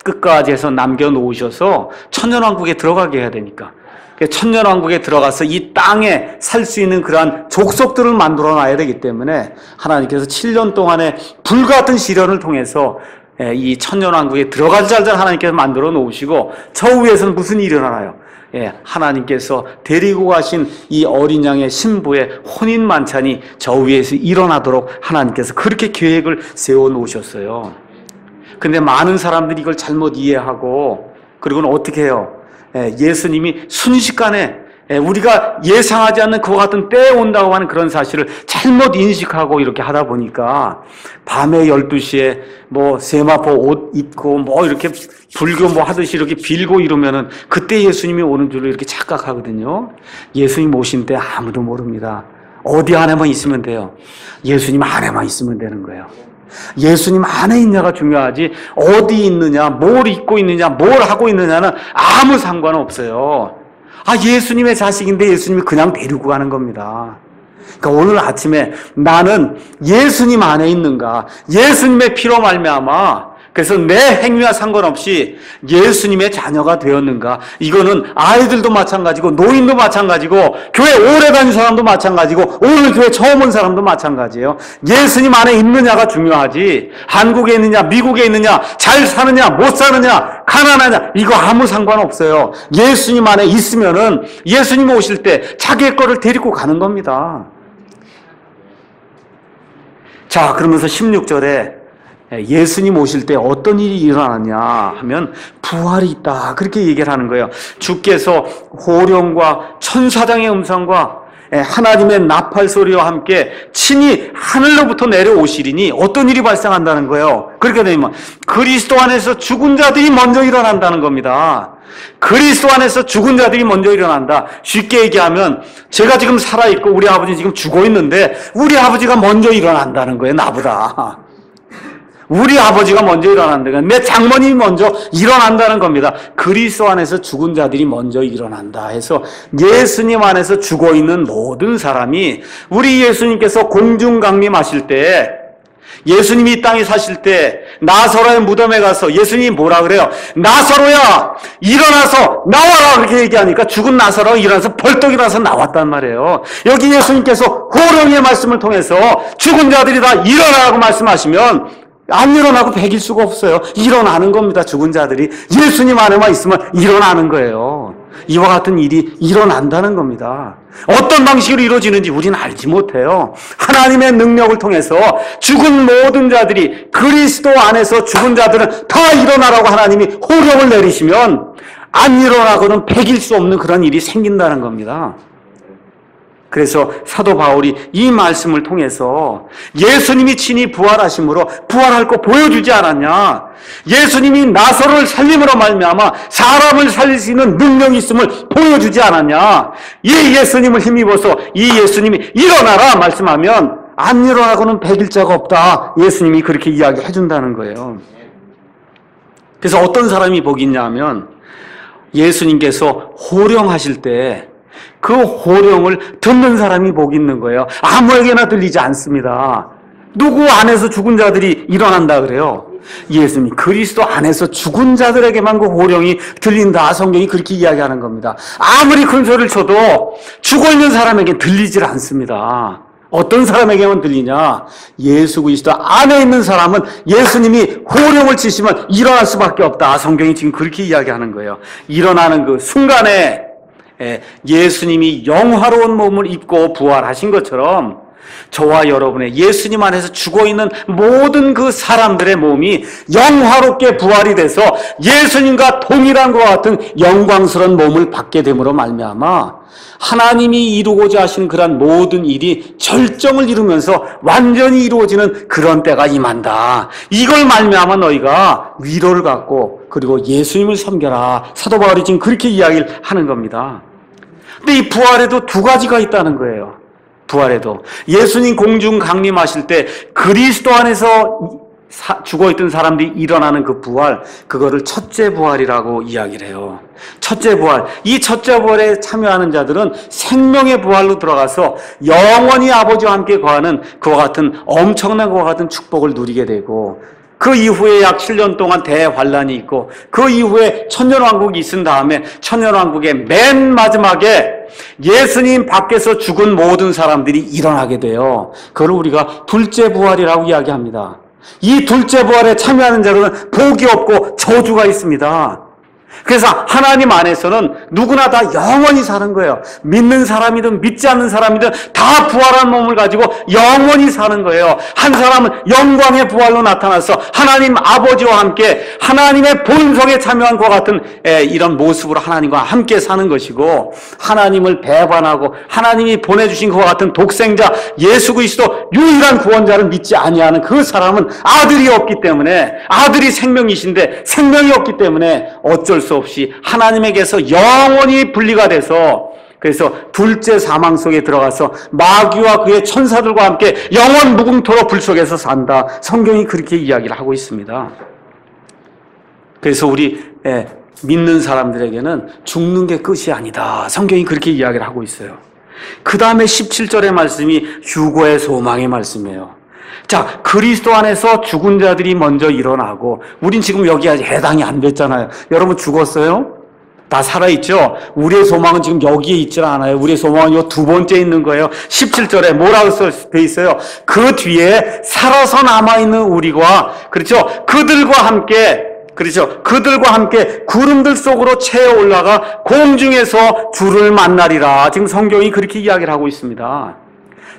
끝까지 해서 남겨놓으셔서 천년왕국에 들어가게 해야 되니까, 천년왕국에 들어가서 이 땅에 살 수 있는 그러한 족속들을 만들어 놔야 되기 때문에 하나님께서 7년 동안의 불같은 시련을 통해서 이 천년왕국에 들어갈 자들 하나님께서 만들어 놓으시고, 저 위에서는 무슨 일이 일어나요? 하나님께서 데리고 가신 이 어린 양의 신부의 혼인 만찬이 저 위에서 일어나도록 하나님께서 그렇게 계획을 세워 놓으셨어요. 근데 많은 사람들이 이걸 잘못 이해하고, 그리고는 어떻게 해요? 예수님이 순식간에 우리가 예상하지 않는 그와 같은 때에 온다고 하는 그런 사실을 잘못 인식하고 이렇게 하다 보니까 밤에 12시에 뭐 세마포 옷 입고 뭐 이렇게 불교 뭐 하듯이 이렇게 빌고 이러면은 그때 예수님이 오는 줄로 이렇게 착각하거든요. 예수님 오신 때 아무도 모릅니다. 어디 안에만 있으면 돼요. 예수님 안에만 있으면 되는 거예요. 예수님 안에 있냐가 중요하지, 어디 있느냐, 뭘 입고 있느냐, 뭘 하고 있느냐는 아무 상관없어요. 예수님의 자식인데 예수님이 그냥 데리고 가는 겁니다. 그러니까 오늘 아침에 나는 예수님 안에 있는가, 예수님의 피로 말미암아 그래서 내 행위와 상관없이 예수님의 자녀가 되었는가, 이거는 아이들도 마찬가지고 노인도 마찬가지고 교회 오래 다닌 사람도 마찬가지고 오늘 교회 처음 온 사람도 마찬가지예요. 예수님 안에 있느냐가 중요하지, 한국에 있느냐 미국에 있느냐 잘 사느냐 못 사느냐 가난하냐 이거 아무 상관없어요. 예수님 안에 있으면은 예수님 오실 때 자기의 거를 데리고 가는 겁니다. 자, 그러면서 16절에 예수님 오실 때 어떤 일이 일어나냐 하면 부활이 있다, 그렇게 얘기를 하는 거예요. 주께서 호령과 천사장의 음성과 하나님의 나팔 소리와 함께 친히 하늘로부터 내려오시리니 어떤 일이 발생한다는 거예요. 그렇게 되면 그리스도 안에서 죽은 자들이 먼저 일어난다는 겁니다. 그리스도 안에서 죽은 자들이 먼저 일어난다. 쉽게 얘기하면 제가 지금 살아있고 우리 아버지 지금 죽어 있는데 우리 아버지가 먼저 일어난다는 거예요, 나보다. 우리 아버지가 먼저 일어난다는, 내 장모님이 먼저 일어난다는 겁니다. 그리스도 안에서 죽은 자들이 먼저 일어난다 해서 예수님 안에서 죽어있는 모든 사람이, 우리 예수님께서 공중강림하실 때, 예수님이 이 땅에 사실 때 나사로의 무덤에 가서 예수님이 뭐라 그래요? 나사로야 일어나서 나와라, 그렇게 얘기하니까 죽은 나사로가 일어나서 벌떡 일어나서 나왔단 말이에요. 여기 예수님께서 호령의 말씀을 통해서 죽은 자들이 다 일어나라고 말씀하시면 안 일어나고 배길 수가 없어요. 일어나는 겁니다. 죽은 자들이 예수님 안에만 있으면 일어나는 거예요. 이와 같은 일이 일어난다는 겁니다. 어떤 방식으로 이루어지는지 우리는 알지 못해요. 하나님의 능력을 통해서 죽은 모든 자들이, 그리스도 안에서 죽은 자들은 다 일어나라고 하나님이 호령을 내리시면 안 일어나고는 배길 수 없는 그런 일이 생긴다는 겁니다. 그래서 사도 바울이 이 말씀을 통해서 예수님이 친히 부활하심으로 부활할 거 보여주지 않았냐, 예수님이 나사로를 살림으로 말미암아 사람을 살릴 수 있는 능력이 있음을 보여주지 않았냐, 이 예수님을 힘입어서 이 예수님이 일어나라 말씀하면 안 일어나고는 배길 자가 없다, 예수님이 그렇게 이야기해 준다는 거예요. 그래서 어떤 사람이 복이 있냐면 예수님께서 호령하실 때 그 호령을 듣는 사람이 복이 있는 거예요. 아무에게나 들리지 않습니다. 누구 안에서 죽은 자들이 일어난다 그래요? 예수님 그리스도 안에서 죽은 자들에게만 그 호령이 들린다, 성경이 그렇게 이야기하는 겁니다. 아무리 큰 소리를 쳐도 죽어있는 사람에게 들리질 않습니다. 어떤 사람에게만 들리냐, 예수 그리스도 안에 있는 사람은 예수님이 호령을 치시면 일어날 수밖에 없다, 성경이 지금 그렇게 이야기하는 거예요. 일어나는 그 순간에 예수님이 영화로운 몸을 입고 부활하신 것처럼 저와 여러분의 예수님 안에서 죽어있는 모든 그 사람들의 몸이 영화롭게 부활이 돼서 예수님과 동일한 것과 같은 영광스러운 몸을 받게 됨으로 말미암아 하나님이 이루고자 하신 그런 모든 일이 절정을 이루면서 완전히 이루어지는 그런 때가 임한다. 이걸 말미암아 너희가 위로를 갖고 그리고 예수님을 섬겨라. 사도 바울이 지금 그렇게 이야기를 하는 겁니다. 근데 이 부활에도 두 가지가 있다는 거예요. 부활에도 예수님 공중 강림하실 때 그리스도 안에서 죽어있던 사람들이 일어나는 그 부활, 그거를 첫째 부활이라고 이야기를 해요. 첫째 부활. 이 첫째 부활에 참여하는 자들은 생명의 부활로 들어가서 영원히 아버지와 함께 거하는 그와 같은 엄청난 것과 같은 축복을 누리게 되고, 그 이후에 약 7년 동안 대환란이 있고, 그 이후에 천년왕국이 있은 다음에 천년왕국의 맨 마지막에 예수님 밖에서 죽은 모든 사람들이 일어나게 돼요. 그걸 우리가 둘째 부활이라고 이야기합니다. 이 둘째 부활에 참여하는 자로는 복이 없고 저주가 있습니다. 그래서 하나님 안에서는 누구나 다 영원히 사는 거예요. 믿는 사람이든 믿지 않는 사람이든 다 부활한 몸을 가지고 영원히 사는 거예요. 한 사람은 영광의 부활로 나타나서 하나님 아버지와 함께 하나님의 본성에 참여한 것 같은 이런 모습으로 하나님과 함께 사는 것이고, 하나님을 배반하고 하나님이 보내주신 것 같은 독생자 예수 그리스도 유일한 구원자를 믿지 아니하는 그 사람은 아들이 없기 때문에, 아들이 생명이신데 생명이 없기 때문에 어쩔 수 없이 하나님에게서 영원히 분리가 돼서, 그래서 둘째 사망 속에 들어가서 마귀와 그의 천사들과 함께 영원 무궁토록 불 속에서 산다. 성경이 그렇게 이야기를 하고 있습니다. 그래서 우리 믿는 사람들에게는 죽는 게 끝이 아니다. 성경이 그렇게 이야기를 하고 있어요. 그 다음에 17절의 말씀이 휴거의 소망의 말씀이에요. 자, 그리스도 안에서 죽은 자들이 먼저 일어나고, 우린 지금 여기 아직 해당이 안 됐잖아요. 여러분 죽었어요? 다 살아있죠? 우리의 소망은 지금 여기에 있지 않아요. 우리의 소망은 요 두 번째 있는 거예요. 17절에 뭐라고 돼 있어요? 그 뒤에 살아서 남아있는 우리가, 그렇죠? 그들과 함께 구름들 속으로 채어 올라가 공중에서 주를 만나리라. 지금 성경이 그렇게 이야기를 하고 있습니다.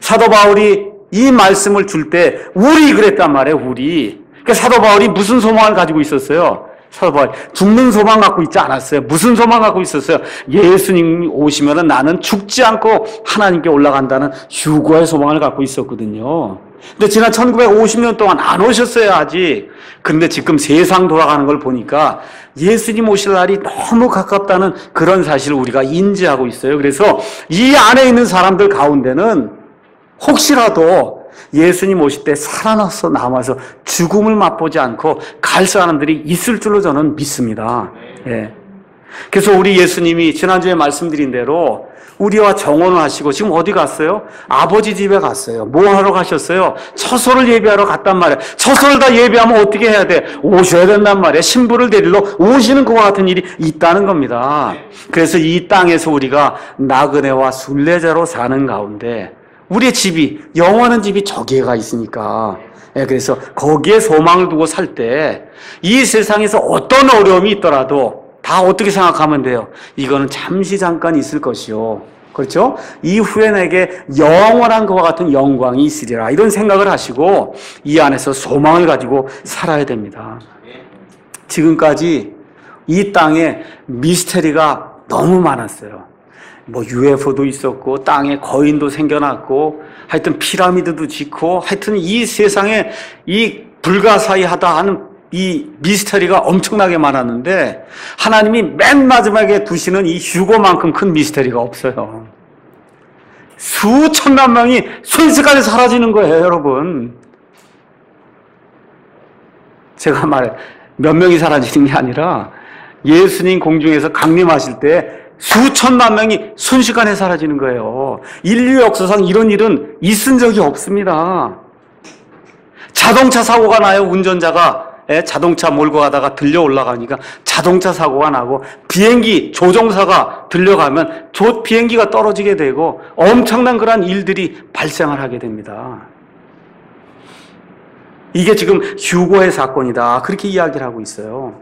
사도 바울이 이 말씀을 줄 때 우리 그랬단 말이에요. 우리. 그러니까 사도 바울이 무슨 소망을 가지고 있었어요? 사도 바울이 죽는 소망 갖고 있지 않았어요. 무슨 소망 갖고 있었어요? 예수님이 오시면은 나는 죽지 않고 하나님께 올라간다는 휴거의 소망을 갖고 있었거든요. 근데 지난 1950년 동안 안 오셨어요, 아직. 근데 지금 세상 돌아가는 걸 보니까 예수님 오실 날이 너무 가깝다는 그런 사실을 우리가 인지하고 있어요. 그래서 이 안에 있는 사람들 가운데는 혹시라도 예수님 오실 때 살아나서 남아서 죽음을 맛보지 않고 갈 사람들이 있을 줄로 저는 믿습니다. 예. 그래서 우리 예수님이 지난주에 말씀드린 대로 우리와 정원을 하시고 지금 어디 갔어요? 아버지 집에 갔어요. 뭐 하러 가셨어요? 처소를 예비하러 갔단 말이에요. 처소를 다 예비하면 어떻게 해야 돼? 오셔야 된단 말이에요. 신부를 데리러 오시는 그와 같은 일이 있다는 겁니다. 그래서 이 땅에서 우리가 나그네와 순례자로 사는 가운데 우리의 집이, 영원한 집이 저기에가 있으니까, 그래서 거기에 소망을 두고 살 때 이 세상에서 어떤 어려움이 있더라도 다 어떻게 생각하면 돼요? 이거는 잠시 잠깐 있을 것이요, 그렇죠? 이후에 내게 영원한 것과 같은 영광이 있으리라, 이런 생각을 하시고 이 안에서 소망을 가지고 살아야 됩니다. 지금까지 이 땅에 미스테리가 너무 많았어요. 뭐 UFO도 있었고 땅에 거인도 생겨났고 하여튼 피라미드도 짓고 하여튼 이 세상에 이 불가사의하다 하는 이 미스터리가 엄청나게 많았는데 하나님이 맨 마지막에 두시는 이 휴거만큼 큰 미스터리가 없어요. 수천만 명이 순식간에 사라지는 거예요, 여러분. 제가 몇 명이 사라지는 게 아니라 예수님 공중에서 강림하실 때 수천만 명이 순식간에 사라지는 거예요. 인류 역사상 이런 일은 있은 적이 없습니다. 자동차 사고가 나요. 운전자가 자동차 몰고 가다가 들려 올라가니까 자동차 사고가 나고, 비행기 조종사가 들려가면 비행기가 떨어지게 되고 엄청난 그런 일들이 발생을 하게 됩니다. 이게 지금 휴거의 사건이다, 그렇게 이야기를 하고 있어요.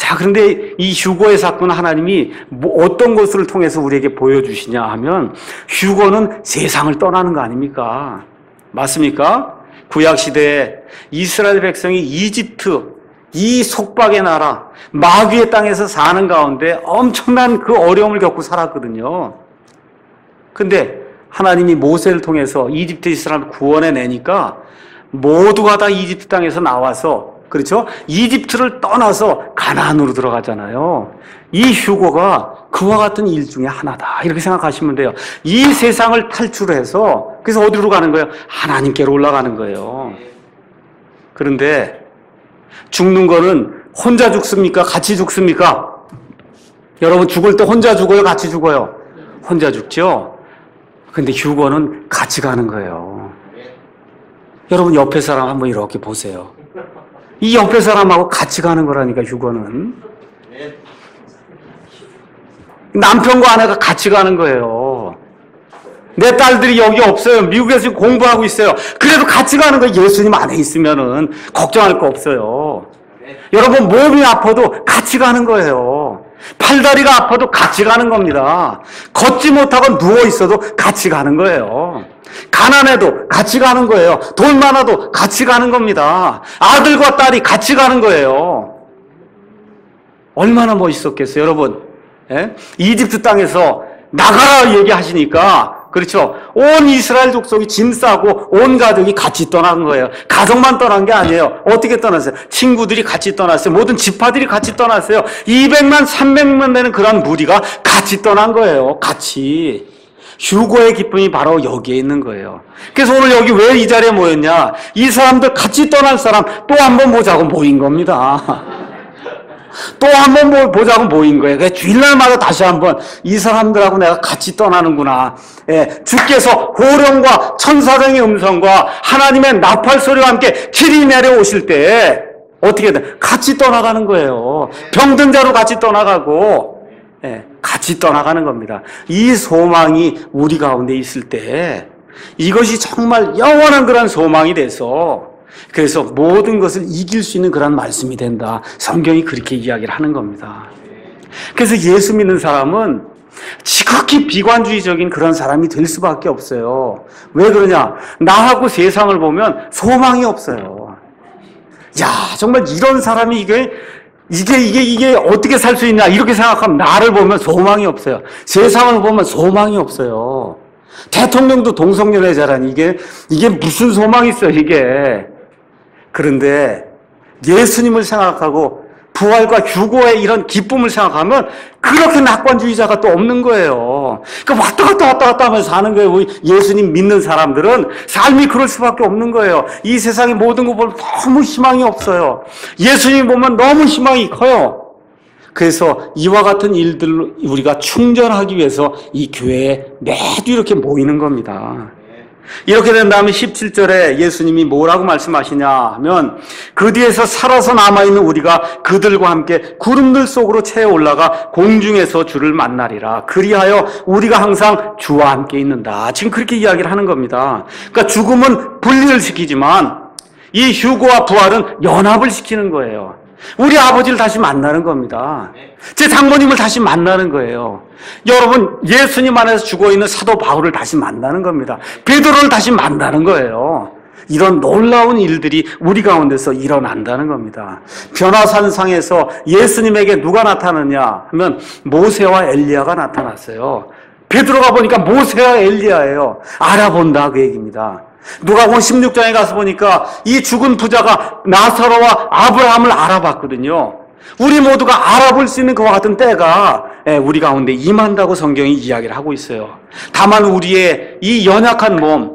자, 그런데 이 휴거의 사건은 하나님이 어떤 것을 통해서 우리에게 보여주시냐 하면 휴거는 세상을 떠나는 거 아닙니까? 맞습니까? 구약시대에 이스라엘 백성이 이집트, 이 속박의 나라, 마귀의 땅에서 사는 가운데 엄청난 그 어려움을 겪고 살았거든요. 근데 하나님이 모세를 통해서 이집트 이스라엘을 구원해내니까 모두가 다 이집트 땅에서 나와서, 그렇죠? 이집트를 떠나서 가나안으로 들어가잖아요. 이 휴거가 그와 같은 일 중에 하나다, 이렇게 생각하시면 돼요. 이 세상을 탈출해서 그래서 어디로 가는 거예요? 하나님께로 올라가는 거예요. 그런데 죽는 거는 혼자 죽습니까? 같이 죽습니까? 여러분, 죽을 때 혼자 죽어요? 같이 죽어요? 혼자 죽죠? 근데 휴거는 같이 가는 거예요. 여러분, 옆에 사람 한번 이렇게 보세요. 이 옆에 사람하고 같이 가는 거라니까, 휴거는. 남편과 아내가 같이 가는 거예요. 내 딸들이 여기 없어요. 미국에서 지금 공부하고 있어요. 그래도 같이 가는 거예요. 예수님 안에 있으면은 걱정할 거 없어요. 여러분, 몸이 아파도 같이 가는 거예요. 팔다리가 아파도 같이 가는 겁니다. 걷지 못하고 누워있어도 같이 가는 거예요. 가난해도 같이 가는 거예요. 돈 많아도 같이 가는 겁니다. 아들과 딸이 같이 가는 거예요. 얼마나 멋있었겠어요, 여러분. 예? 이집트 땅에서 나가라 얘기하시니까, 그렇죠? 온 이스라엘 족속이 짐 싸고 온 가족이 같이 떠난 거예요. 가족만 떠난 게 아니에요. 어떻게 떠났어요? 친구들이 같이 떠났어요. 모든 지파들이 같이 떠났어요. 200만, 300만 되는 그런 무리가 같이 떠난 거예요. 같이. 휴거의 기쁨이 바로 여기에 있는 거예요. 그래서 오늘 여기 왜 이 자리에 모였냐? 이 사람들 같이 떠날 사람 또 한 번 보자고 모인 겁니다. 또 한 번 보자고 모인 거예요. 그래서 주일날마다 다시 한번 이 사람들하고 내가 같이 떠나는구나. 예, 주께서 호령과 천사장의 음성과 하나님의 나팔 소리와 함께 길이 내려오실 때 어떻게 돼? 같이 떠나가는 거예요. 병든 자로 같이 떠나가고, 예, 같이 떠나가는 겁니다. 이 소망이 우리 가운데 있을 때 이것이 정말 영원한 그런 소망이 돼서, 그래서 모든 것을 이길 수 있는 그런 말씀이 된다. 성경이 그렇게 이야기를 하는 겁니다. 그래서 예수 믿는 사람은 지극히 비관주의적인 그런 사람이 될 수밖에 없어요. 왜 그러냐? 나하고 세상을 보면 소망이 없어요. 야, 정말 이런 사람이 이게 어떻게 살 수 있냐? 이렇게 생각하면 나를 보면 소망이 없어요. 세상을 보면 소망이 없어요. 대통령도 동성연애자라니 이게 무슨 소망이 있어요, 이게. 그런데 예수님을 생각하고 부활과 휴거의 이런 기쁨을 생각하면 그렇게 낙관주의자가 또 없는 거예요. 그러니까 왔다 갔다 하면서 사는 거예요. 우리 예수님 믿는 사람들은 삶이 그럴 수밖에 없는 거예요. 이 세상의 모든 거 보면 너무 희망이 없어요. 예수님 보면 너무 희망이 커요. 그래서 이와 같은 일들로 우리가 충전하기 위해서 이 교회에 매주 이렇게 모이는 겁니다. 이렇게 된 다음에 17절에 예수님이 뭐라고 말씀하시냐 하면, 그 뒤에서 살아서 남아있는 우리가 그들과 함께 구름들 속으로 채어 올라가 공중에서 주를 만나리라. 그리하여 우리가 항상 주와 함께 있는다. 지금 그렇게 이야기를 하는 겁니다. 그러니까 죽음은 분리를 시키지만 이 휴거와 부활은 연합을 시키는 거예요. 우리 아버지를 다시 만나는 겁니다. 제 장모님을 다시 만나는 거예요. 여러분, 예수님 안에서 죽어있는 사도 바울을 다시 만나는 겁니다. 베드로를 다시 만나는 거예요. 이런 놀라운 일들이 우리 가운데서 일어난다는 겁니다. 변화산상에서 예수님에게 누가 나타나냐 하면 모세와 엘리야가 나타났어요. 베드로가 보니까 모세와 엘리야예요. 알아본다, 그 얘기입니다. 누가복음 16장에 가서 보니까 이 죽은 부자가 나사로와 아브라함을 알아봤거든요. 우리 모두가 알아볼 수 있는 그와 같은 때가 우리 가운데 임한다고 성경이 이야기를 하고 있어요. 다만 우리의 이 연약한 몸,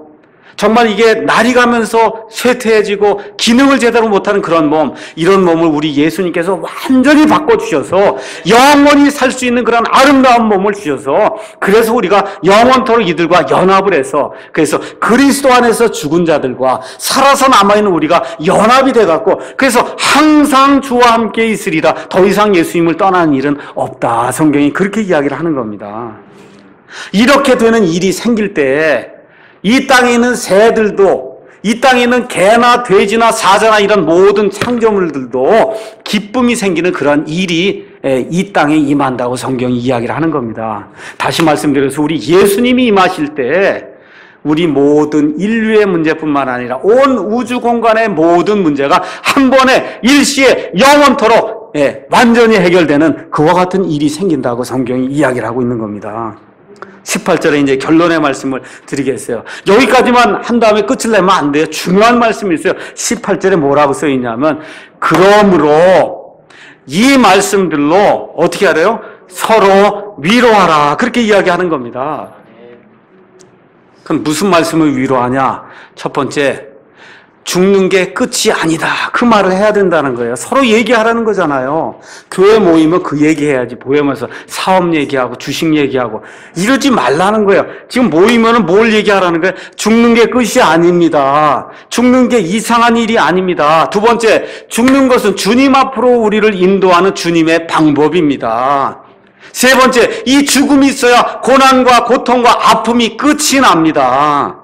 정말 이게 날이 가면서 쇠퇴해지고 기능을 제대로 못하는 그런 몸, 이런 몸을 우리 예수님께서 완전히 바꿔주셔서 영원히 살 수 있는 그런 아름다운 몸을 주셔서, 그래서 우리가 영원토록 이들과 연합을 해서, 그래서 그리스도 안에서 죽은 자들과 살아서 남아있는 우리가 연합이 돼갖고, 그래서 항상 주와 함께 있으리라. 더 이상 예수님을 떠나는 일은 없다. 성경이 그렇게 이야기를 하는 겁니다. 이렇게 되는 일이 생길 때 이 땅에 있는 새들도 이 땅에 있는 개나 돼지나 사자나 이런 모든 창조물들도 기쁨이 생기는 그런 일이 이 땅에 임한다고 성경이 이야기를 하는 겁니다. 다시 말씀드려서 우리 예수님이 임하실 때 우리 모든 인류의 문제뿐만 아니라 온 우주 공간의 모든 문제가 한 번에 일시에 영원토록 완전히 해결되는 그와 같은 일이 생긴다고 성경이 이야기를 하고 있는 겁니다. 18절에 이제 결론의 말씀을 드리겠어요. 여기까지만 한 다음에 끝을 내면 안 돼요. 중요한 말씀이 있어요. 18절에 뭐라고 써 있냐면 그러므로 이 말씀들로 어떻게 하래요? 서로 위로하라. 그렇게 이야기하는 겁니다. 그럼 무슨 말씀을 위로하냐? 첫 번째, 죽는 게 끝이 아니다. 그 말을 해야 된다는 거예요. 서로 얘기하라는 거잖아요. 교회 모이면 그 얘기해야지. 모여면서 사업 얘기하고 주식 얘기하고 이러지 말라는 거예요. 지금 모이면 뭘 얘기하라는 거예요? 죽는 게 끝이 아닙니다. 죽는 게 이상한 일이 아닙니다. 두 번째, 죽는 것은 주님 앞으로 우리를 인도하는 주님의 방법입니다. 세 번째, 이 죽음이 있어야 고난과 고통과 아픔이 끝이 납니다.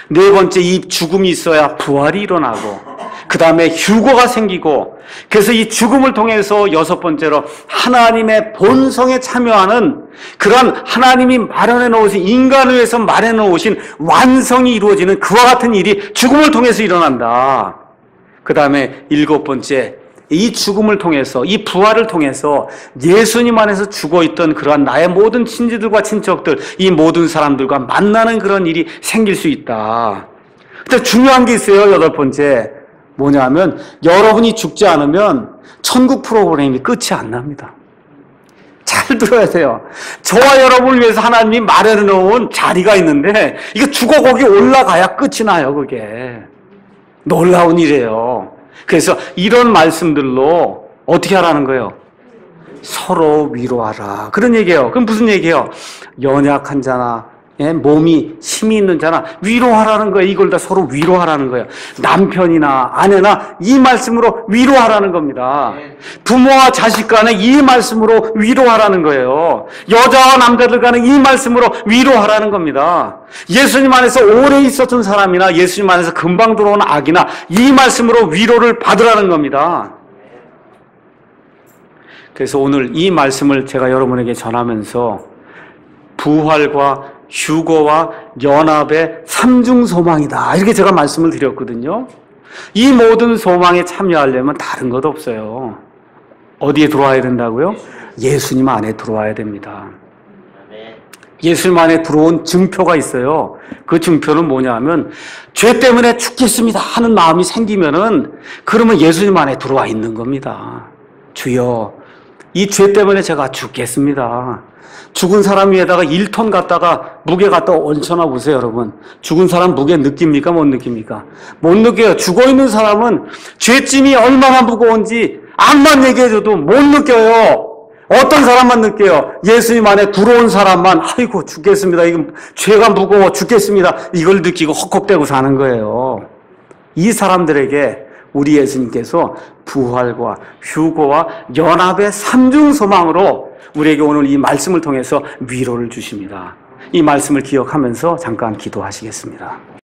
네 번째, 이 죽음이 있어야 부활이 일어나고 그 다음에 휴거가 생기고 그래서 이 죽음을 통해서 여섯 번째로 하나님의 본성에 참여하는 그런 하나님이 마련해 놓으신 인간을 위해서 마련해 놓으신 완성이 이루어지는 그와 같은 일이 죽음을 통해서 일어난다. 그 다음에 일곱 번째, 이 죽음을 통해서 이 부활을 통해서 예수님 안에서 죽어있던 그러한 나의 모든 친지들과 친척들 이 모든 사람들과 만나는 그런 일이 생길 수 있다. 근데 중요한 게 있어요. 여덟 번째 뭐냐면 여러분이 죽지 않으면 천국 프로그램이 끝이 안 납니다. 잘 들어야 돼요. 저와 여러분을 위해서 하나님이 마련해 놓은 자리가 있는데 이거 죽어 거기 올라가야 끝이 나요. 그게 놀라운 일이에요. 그래서 이런 말씀들로 어떻게 하라는 거예요? 서로 위로하라. 그런 얘기예요. 그럼 무슨 얘기예요? 연약한 자나 몸이 힘이 있는 자나 위로하라는 거예요. 이걸 다 서로 위로하라는 거예요. 남편이나 아내나 이 말씀으로 위로하라는 겁니다. 부모와 자식 간에 이 말씀으로 위로하라는 거예요. 여자와 남자들 간에 이 말씀으로 위로하라는 겁니다. 예수님 안에서 오래 있었던 사람이나 예수님 안에서 금방 들어온 아기나 이 말씀으로 위로를 받으라는 겁니다. 그래서 오늘 이 말씀을 제가 여러분에게 전하면서 부활과 휴거와 연합의 삼중 소망이다. 이렇게 제가 말씀을 드렸거든요. 이 모든 소망에 참여하려면 다른 것 없어요. 어디에 들어와야 된다고요? 예수님 안에 들어와야 됩니다. 예수님 안에 들어온 증표가 있어요. 그 증표는 뭐냐면 죄 때문에 죽겠습니다 하는 마음이 생기면은 그러면 예수님 안에 들어와 있는 겁니다. 주여, 이 죄 때문에 제가 죽겠습니다. 죽은 사람 위에다가 1톤 갖다가 무게 갖다가 얹혀놔 보세요, 여러분. 죽은 사람 무게 느낍니까? 못 느낍니까? 못 느껴요. 죽어있는 사람은 죄짐이 얼마나 무거운지 암만 얘기해줘도 못 느껴요. 어떤 사람만 느껴요? 예수님 안에 들어온 사람만 아이고 죽겠습니다. 이거 죄가 무거워 죽겠습니다. 이걸 느끼고 헉헉대고 사는 거예요. 이 사람들에게 우리 예수님께서 부활과 휴거와 연합의 삼중 소망으로 우리에게 오늘 이 말씀을 통해서 위로를 주십니다. 이 말씀을 기억하면서 잠깐 기도하시겠습니다.